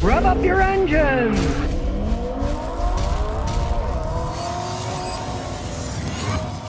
Rev up your engines!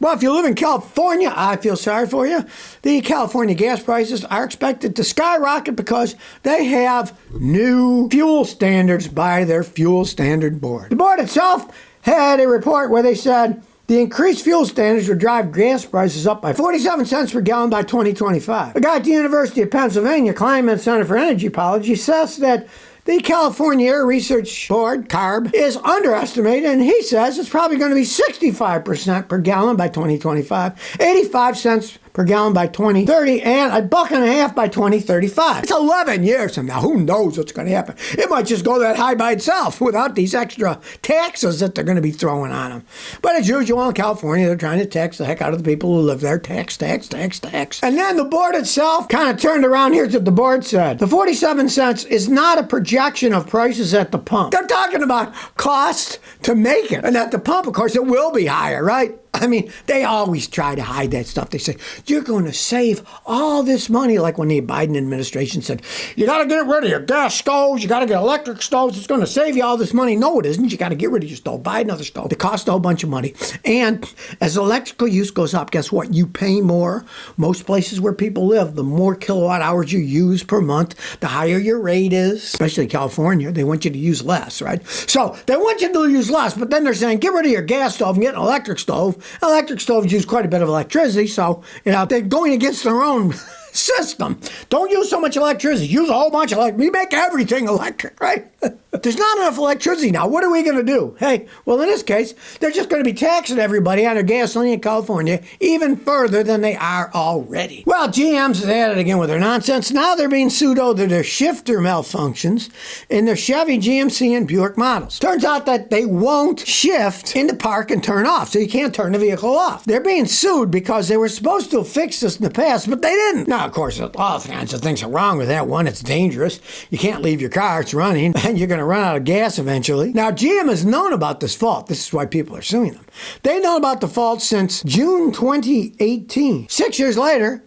Well, if you live in California, I feel sorry for you. The California gas prices are expected to skyrocket because they have new fuel standards by their Fuel Standard Board. The board itself had a report where they said the increased fuel standards would drive gas prices up by 47 cents per gallon by 2025. A guy at the University of Pennsylvania Climate Center for Energy Policy says that the California Air Research Board, CARB, is underestimated, and he says it's probably going to be 65% per gallon by 2025, 85 cents per gallon by 2030, and $1.50 by 2035. It's 11 years from now. Who knows what's going to happen? It might just go that high by itself without these extra taxes that they're going to be throwing on them. But as usual in California, they're trying to tax the heck out of the people who live there. Tax. And then the board itself kind of turned around. Here's what the board said. The 47 cents is not a projection of prices at the pump. They're talking about cost to make it. And at the pump, of course, it will be higher, right? I mean, they always try to hide that stuff. They say, you're going to save all this money, like when the Biden administration said, you got to get rid of your gas stoves, you got to get electric stoves, it's going to save you all this money. No, it isn't. You got to get rid of your stove, buy another stove. They cost a whole bunch of money. And as electrical use goes up, guess what? You pay more. Most places where people live, the more kilowatt hours you use per month, the higher your rate is, especially California. They want you to use less, right? So they want you to use less, but then they're saying, get rid of your gas stove and get an electric stove. Electric stoves use quite a bit of electricity, so they're going against their own system. Don't use so much electricity. Use a whole bunch of electricity. We make everything electric, right? There's not enough electricity now. What are we going to do? Hey, well, in this case, they're just going to be taxing everybody on their gasoline in California even further than they are already. Well, GM's at it again with their nonsense. Now they're being sued over their shifter malfunctions in their Chevy, GMC, and Buick models. Turns out that they won't shift into park and turn off, so you can't turn the vehicle off. They're being sued because they were supposed to have fixed this in the past, but they didn't. Now, of course, all kinds of things are wrong with that. One, it's dangerous. You can't leave your car. It's running, and you're going to run out of gas eventually. Now, GM has known about this fault. This is why people are suing them. They've known about the fault since June 2018. 6 years later,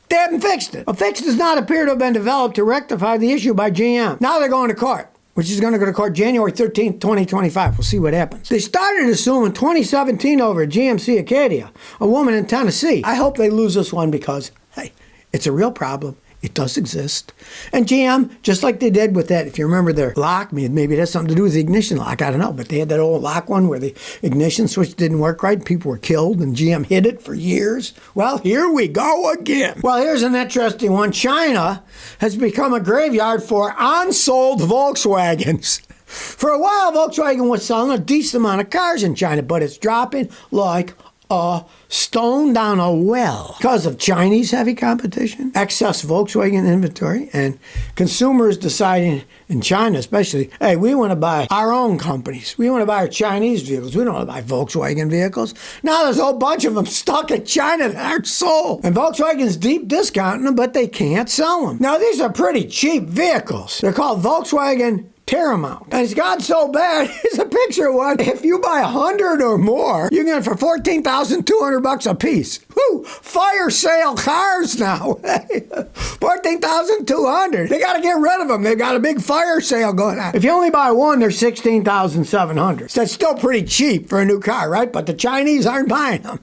they haven't fixed it. A fix does not appear to have been developed to rectify the issue by GM. Now they're going to court, which is going to go to court January 13th, 2025. We'll see what happens. They started a suit in 2017 over at GMC Acadia, a woman in Tennessee. I hope they lose this one because, hey, it's a real problem. It does exist. And GM, just like they did with that, if you remember their lock, maybe it has something to do with the ignition lock, I don't know, but they had that old lock one where the ignition switch didn't work right, people were killed, and GM hid it for years. Well, here we go again. Well, here's an interesting one. China has become a graveyard for unsold Volkswagens. For a while, Volkswagen was selling a decent amount of cars in China, but it's dropping like a stone down a well because of Chinese heavy competition, excess Volkswagen inventory, and consumers deciding in China especially, hey, we want to buy our own companies. We want to buy our Chinese vehicles. We don't want to buy Volkswagen vehicles. Now there's a whole bunch of them stuck in China that aren't sold. And Volkswagen's deep discounting them, but they can't sell them. Now these are pretty cheap vehicles. They're called Volkswagen Paramount. And it's gotten so bad, here's a picture of one. If you buy 100 or more, you can get it for $14,200 a piece. Woo! Fire sale cars now. $14,200. They got to get rid of them. They've got a big fire sale going on. If you only buy one, they're $16,700. So that's still pretty cheap for a new car, right? But the Chinese aren't buying them.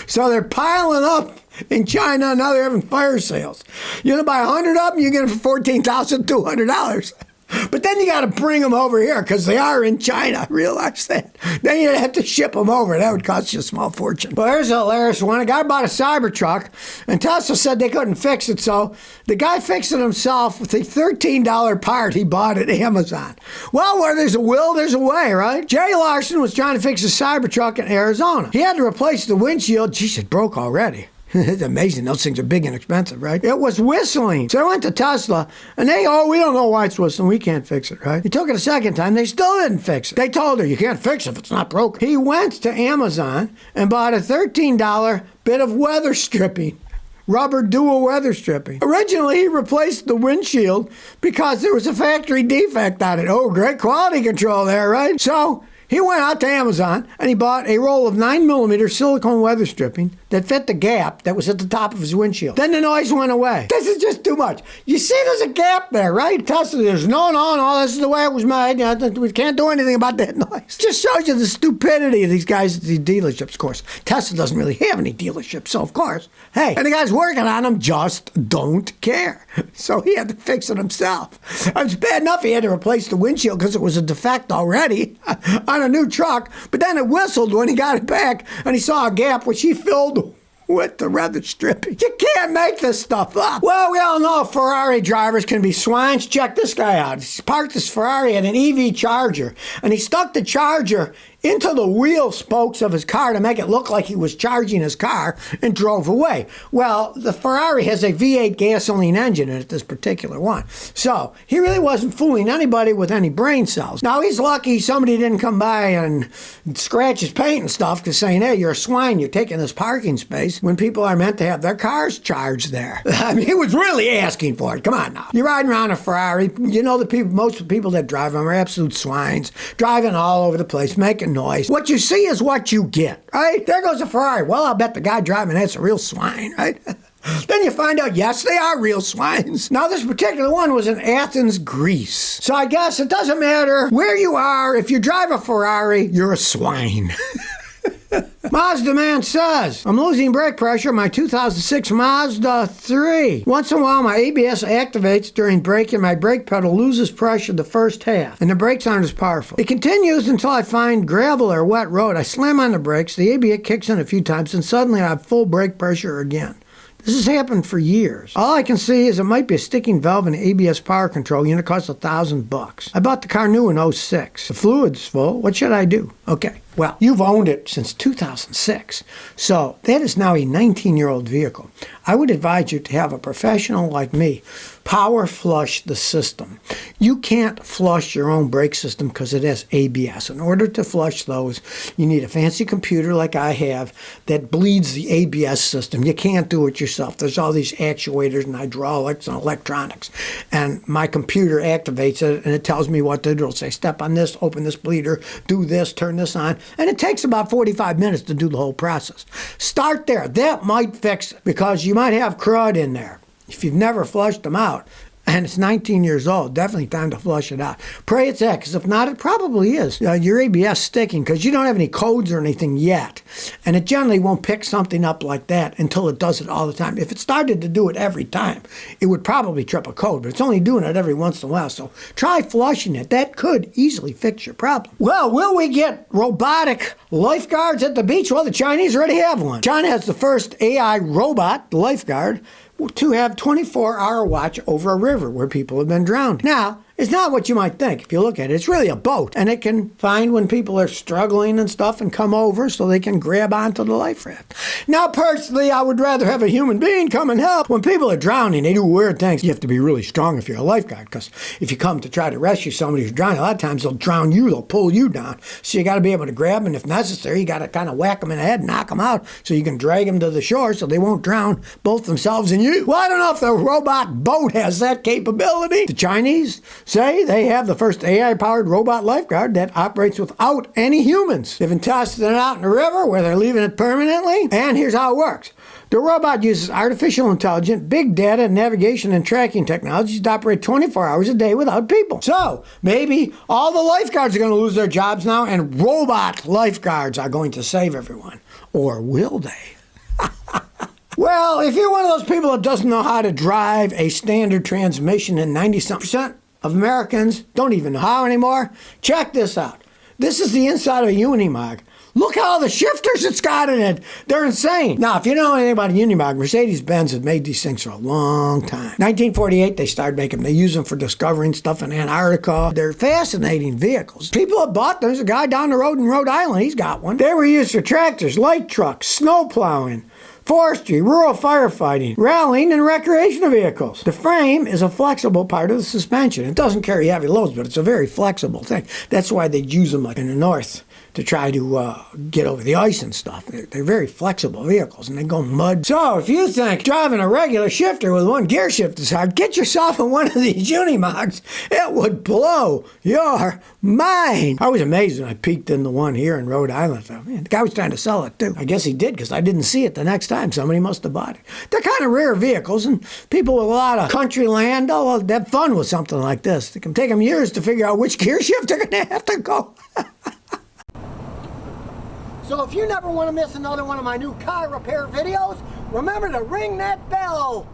So they're piling up in China, and now they're having fire sales. You're going to buy 100 of them, you get them for $14,200. But then you got to bring them over here because they are in China. Realize that. Then you'd have to ship them over. That would cost you a small fortune. But here's a hilarious one. A guy bought a Cybertruck, and Tesla said they couldn't fix it, so the guy fixed it himself with a $13 part he bought at Amazon. Well, where there's a will, there's a way, right? Jerry Larson was trying to fix a Cybertruck in Arizona. He had to replace the windshield. Geez, it broke already. It's amazing. Those things are big and expensive, right? It was whistling. So I went to Tesla, and we don't know why it's whistling. We can't fix it, right? He took it a second time. They still didn't fix it. They told her, you can't fix it if it's not broken. He went to Amazon and bought a $13 bit of weather stripping. Rubber dual weather stripping. Originally, he replaced the windshield because there was a factory defect on it. Oh, great quality control there, right? So He went out to Amazon and he bought a roll of 9mm silicone weather stripping that fit the gap that was at the top of his windshield. Then the noise went away. This is just too much. You see there's a gap there, right? Tesla, there's no, this is the way it was made. We can't do anything about that noise. Just shows you the stupidity of these guys at the dealerships, of course. Tesla doesn't really have any dealerships, so of course, hey, and the guys working on them just don't care. So he had to fix it himself. It was bad enough he had to replace the windshield because it was a defect already on a new truck, but then it whistled when he got it back and he saw a gap which he filled with the weather stripping. You can't make this stuff up. Well, we all know Ferrari drivers can be swines. Check this guy out. He parked his Ferrari at an EV charger, and he stuck the charger into the wheel spokes of his car to make it look like he was charging his car and drove away. Well, the Ferrari has a V8 gasoline engine in it, this particular one. So he really wasn't fooling anybody with any brain cells. Now, he's lucky somebody didn't come by and scratch his paint and stuff because saying, hey, you're a swine, you're taking this parking space when people are meant to have their cars charged there. I mean, he was really asking for it. Come on now. You're riding around a Ferrari. You know, most people that drive them are absolute swines, driving all over the place, making noise. What you see is what you get, right? There goes a Ferrari. Well, I'll bet the guy driving that's a real swine, right? Then you find out, yes, they are real swines. Now, this particular one was in Athens, Greece. So I guess it doesn't matter where you are. If you drive a Ferrari, you're a swine. Mazda man says, I'm losing brake pressure in my 2006 Mazda 3. Once in a while, my ABS activates during braking. My brake pedal loses pressure the first half, and the brakes aren't as powerful. It continues until I find gravel or wet road. I slam on the brakes, the ABS kicks in a few times, and suddenly I have full brake pressure again. This has happened for years. All I can see is it might be a sticking valve in the ABS power control unit. Costs $1,000. I bought the car new in 06. The fluid's full. What should I do? Okay. Well, you've owned it since 2006, so that is now a 19-year-old vehicle. I would advise you to have a professional like me power flush the system. You can't flush your own brake system because it has ABS. In order to flush those, you need a fancy computer like I have that bleeds the ABS system. You can't do it yourself. There's all these actuators and hydraulics and electronics, and my computer activates it, and it tells me what to do. It'll say, step on this, open this bleeder, do this, turn this on. And it takes about 45 minutes to do the whole process. Start there. That might fix it because you might have crud in there. If you've never flushed them out, and it's 19 years old, definitely time to flush it out. Pray it's that, because if not, it probably is. Your ABS sticking, because you don't have any codes or anything yet. And it generally won't pick something up like that until it does it all the time. If it started to do it every time, it would probably trip a code, but it's only doing it every once in a while. So try flushing it. That could easily fix your problem. Well, will we get robotic lifeguards at the beach? Well, the Chinese already have one. China has the first AI robot lifeguard to have 24-hour watch over a river where people have been drowned. Now, it's not what you might think. If you look at it, it's really a boat, and it can find when people are struggling and stuff and come over so they can grab onto the life raft. Now, personally, I would rather have a human being come and help. When people are drowning, they do weird things. You have to be really strong if you're a lifeguard, because if you come to try to rescue somebody who's drowning, a lot of times they'll drown you, they'll pull you down. So you got to be able to grab them, and if necessary, you got to kind of whack them in the head, knock them out, so you can drag them to the shore so they won't drown both themselves and you. Well, I don't know if the robot boat has that capability. The Chinese say they have the first AI-powered robot lifeguard that operates without any humans. They've been testing it out in the river where they're leaving it permanently, and here's how it works. The robot uses artificial intelligence, big data, navigation, and tracking technologies to operate 24 hours a day without people. So, maybe all the lifeguards are going to lose their jobs now, and robot lifeguards are going to save everyone. Or will they? Well, if you're one of those people that doesn't know how to drive a standard transmission, and 90% of Americans don't even know how anymore, check this out. This is the inside of a Unimog. Look at all the shifters it's got in it. They're insane. Now, if you know anything about a Unimog, Mercedes-Benz has made these things for a long time. 1948, they started making them. They use them for discovering stuff in Antarctica. They're fascinating vehicles. People have bought them. There's a guy down the road in Rhode Island. He's got one. They were used for tractors, light trucks, snow plowing, forestry, rural firefighting, rallying, and recreational vehicles. The frame is a flexible part of the suspension. It doesn't carry heavy loads, but it's a very flexible thing. That's why they use them like in the north to try to get over the ice and stuff. They're very flexible vehicles, and they go mud. So if you think driving a regular shifter with one gear shift is hard, get yourself in one of these Unimogs. It would blow your mind. I was amazed when I peeked in the one here in Rhode Island. I thought, man, the guy was trying to sell it too. I guess he did, because I didn't see it the next time. Somebody must have bought it. They're kind of rare vehicles, and people with a lot of country land, they'll have fun with something like this. It can take them years to figure out which gear shift they're going to have to go. So if you never want to miss another one of my new car repair videos, remember to ring that bell.